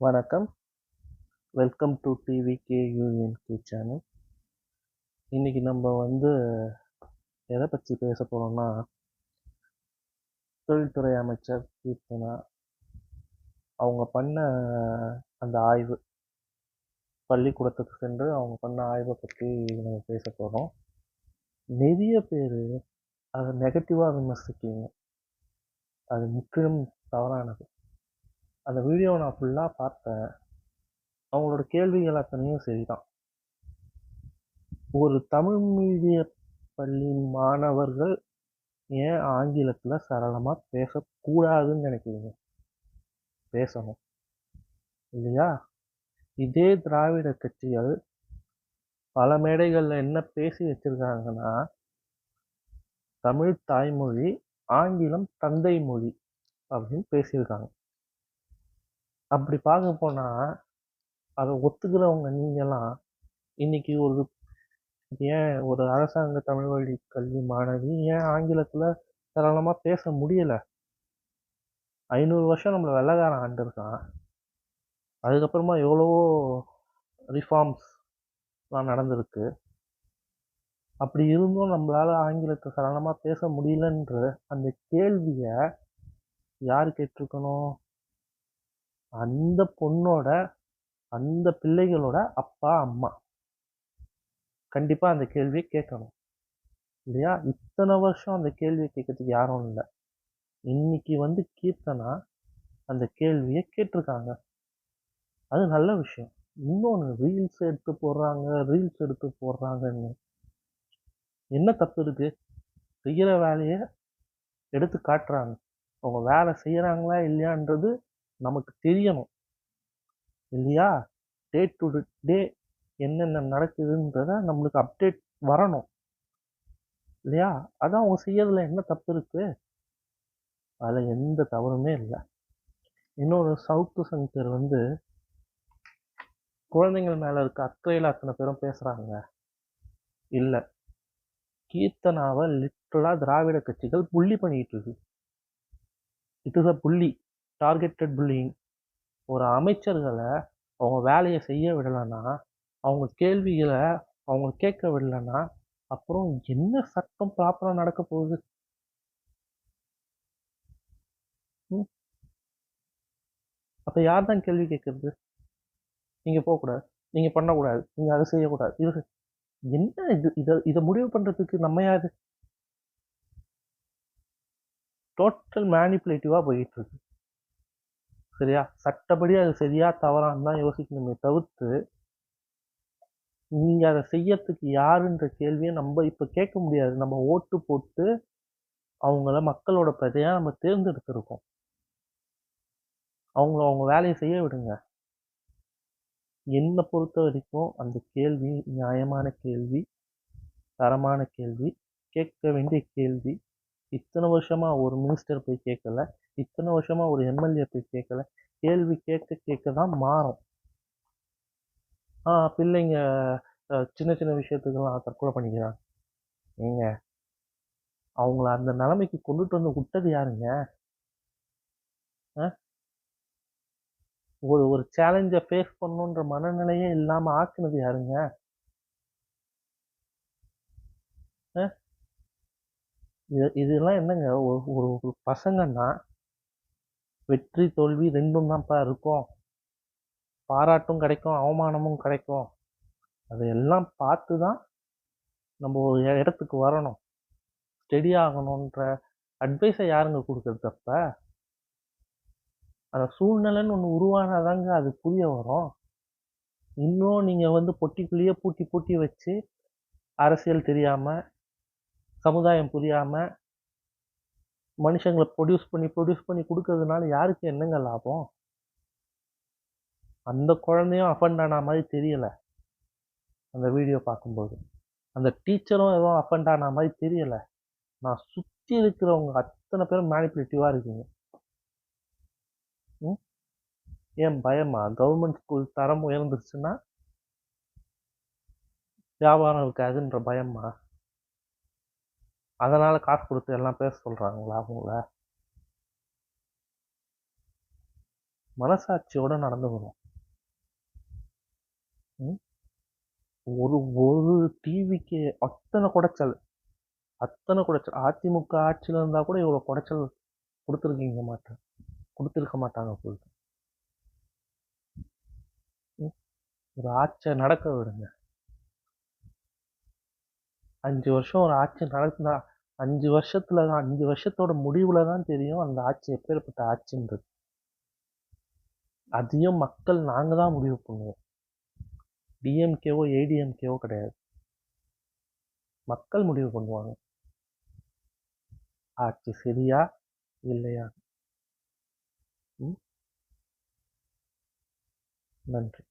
வணக்கம். Welcome to TVKUNK channel. இன்னைக்கு நம்ம எதை பற்றி பேச போகிறோம்னா, தொழில்துறை அமைச்சர் கீர்த்தனா அவங்க பண்ண அந்த ஆய்வு, பள்ளிக்கூடத்துக்கு சென்று அவங்க பண்ண ஆய்வை பற்றி நம்ம பேச போகிறோம். நிறைய பேர் அதை நெகட்டிவாக விமர்சிக்கீங்க. அது முற்றிலும் தவறானது. அந்த வீடியோவை நான் ஃபுல்லாக பார்த்தேன். அவங்களோட கேள்விகள் அத்தனையும் சரிதான். ஒரு தமிழ் மீடிய பள்ளி மாணவர்கள் ஏன் ஆங்கிலத்தில் சரளமாக பேசக்கூடாதுன்னு நினைக்கிறீங்க? பேசணும் இல்லையா? இதே திராவிட கட்சிகள் பல மேடைகளில் என்ன பேசி வச்சிருக்காங்கன்னா, தமிழ் தாய்மொழி, ஆங்கிலம் தந்தை மொழி அப்படின்னு பேசியிருக்காங்க. அப்படி பார்க்க போனால் அதை ஒத்துக்கிறவங்க நீங்களாம் இன்னைக்கு ஒரு அரசாங்க தமிழ் வழி கல்வி மாணவி ஏன் ஆங்கிலத்தில் சரளமாக பேச முடியலை? 500 வருஷம் நம்மளை வெள்ளைக்காரன் ஆண்டிருக்கான். அதுக்கப்புறமா எவ்வளவோ ரிஃபார்ம்ஸ்லாம் நடந்திருக்கு. அப்படி இருந்தும் நம்மளால ஆங்கிலத்தை சரளமாக பேச முடியலன்ற அந்த கேள்வியை யார் கேட்டிருக்கணும்? அந்த பொண்ணோட, அந்த பிள்ளைகளோட அப்பா அம்மா கண்டிப்பாக அந்த கேள்வியை கேட்கணும் இல்லையா? இத்தனை வருஷம் அந்த கேள்வியை கேட்கறதுக்கு யாரும் இல்லை. இன்னைக்கு கீர்த்தனா அந்த கேள்வியை கேட்டிருக்காங்க. அது நல்ல விஷயம். இன்னொன்று, ரீல்ஸ் எடுத்து போடுறாங்கன்னு என்ன தப்பு இருக்கு? செய்கிற வேலையை எடுத்து காட்டுறாங்க. அவங்க வேலை செய்கிறாங்களா இல்லையான்றது நமக்கு தெரியணும் இல்லையா? டே டு டே என்னென்ன நடக்குதுன்றத நம்மளுக்கு அப்டேட் வரணும் இல்லையா? அதான் அவங்க செய்யறதுல என்ன தப்பு இருக்கு? அதில் எந்த தவறுமே இல்லை. இன்னொரு சவுக்கு சங்கர் குழந்தைங்கள் மேலே இருக்க அக்கறையில் அத்தனை பேரும் பேசுகிறாங்க. இல்லை, கீர்த்தனாவை லிட்டரலாக திராவிட கட்சிகள் புள்ளி பண்ணிட்டு இருக்கு. இட் இஸ் அ புள்ளி, டார்கெட்டட் புல்லிங். ஒரு அமைச்சர்களை அவங்க வேலையை செய்ய விடலைன்னா, அவங்க கேள்விகளை அவங்க கேட்க விடலைன்னா, அப்புறம் என்ன சட்டம் ப்ராப்பராக நடக்க போகுது? அப்போ யார் தான் கேள்வி கேட்கறது? நீங்கள் போகக்கூடாது, நீங்கள் பண்ணக்கூடாது, நீங்கள் அதை செய்யக்கூடாது, இது என்ன? இதை முடிவு பண்ணுறதுக்கு நம்ம யாரு? டோட்டல் மேனிப்புலேட்டிவாக போயிட்டு இருக்கு. சரியா? சட்டப்படி அது சரியா தவறான்னு தான் யோசிக்கணுமே தவிர்த்து, நீங்க அதை செய்யறதுக்கு யாருன்ற கேள்வியை நம்ம இப்ப கேட்க முடியாது. நம்ம ஓட்டு போட்டு அவங்கள மக்களோட பிரஜையா நம்ம தேர்ந்தெடுத்திருக்கோம். அவங்க வேலையை செய்ய விடுங்க. என்னை பொறுத்த வரைக்கும் அந்த கேள்வி நியாயமான கேள்வி, தரமான கேள்வி, கேட்க வேண்டிய கேள்வி. இத்தனை வருஷமா ஒரு மினிஸ்டர் போய் கேட்கல, இத்தனை வருஷமா ஒரு எம்எல்ஏ போய் கேட்கல. கேள்வி கேட்க கேட்க தான் மாறும். பிள்ளைங்க சின்ன சின்ன விஷயத்துக்கெல்லாம் தற்கொலை பண்ணிக்கிறாங்க. ஏங்க, அவங்கள அந்த நிலைமைக்கு கொண்டுட்டு விட்டது யாருங்க? ஒரு சேலஞ்சை ஃபேஸ் பண்ணணுன்ற மனநிலையே இல்லாம ஆக்குனது யாருங்க? இதெல்லாம் என்னங்க? ஒரு ஒரு பசங்கன்னா வெற்றி தோல்வி ரெண்டும் தான்ப்பா இருக்கும். பாராட்டும் கிடைக்கும், அவமானமும் கிடைக்கும். அதையெல்லாம் பார்த்து தான் நம்ம ஒரு இடத்துக்கு வரணும், ஸ்டெடி ஆகணுன்ற அட்வைஸை யாருங்க கொடுக்குறது? அப்ப அந்த சூழ்நிலைன்னு ஒன்று உருவானாதாங்க அது புரிய வரும். இன்னும் நீங்க பொட்டிக்குள்ளேயே பூட்டி பூட்டி வச்சு அரசியல் தெரியாம, சமுதாயம் புரியாம மனுஷங்களை ப்ரொடியூஸ் பண்ணி கொடுக்கறதுனால யாருக்கு என்னங்க லாபம்? அந்த குழந்தையும் அஃபண்ட் ஆன மாதிரி தெரியல அந்த வீடியோ பார்க்கும்போது. அந்த டீச்சரும் எதுவும் அஃபண்ட் ஆன மாதிரி தெரியல. நான் சுற்றி இருக்கிறவங்க அத்தனை பேரும் மேனிப்புலேட்டிவாக இருக்கீங்க. ஏன் பயமா? கவர்மெண்ட் ஸ்கூல் தரம் உயர்ந்துருச்சுன்னா வியாபாரம் இருக்காதுன்ற பயமா? அதனால காசு கொடுத்து எல்லாம் பேச சொல்றாங்களா அவங்கள? மனசாட்சியோட நடந்துக்கணும். ம்? ஒரு ஒரு டிவிக்கு அத்தனை குடைச்சல், அதிமுக ஆட்சியில் இருந்தால் கூட இவ்வளோ குடைச்சல் கொடுத்துருக்க மாட்டாங்க போல. ஒரு ஆட்சியை நடக்க விடுங்க. 5 வருஷம் ஒரு ஆட்சி நடத்தினா 5 வருஷத்தோட முடிவுல தான் தெரியும் அந்த ஆட்சி எப்பேற்பட்ட ஆட்சின்றது. அதையும் மக்கள் நாங்க தான் முடிவு பண்ணுவோம். டிஎம்கேவோ ஏடிஎம்கேவோ கிடையாது, மக்கள் முடிவு பண்ணுவாங்க ஆட்சி சரியா இல்லையா. நன்றி.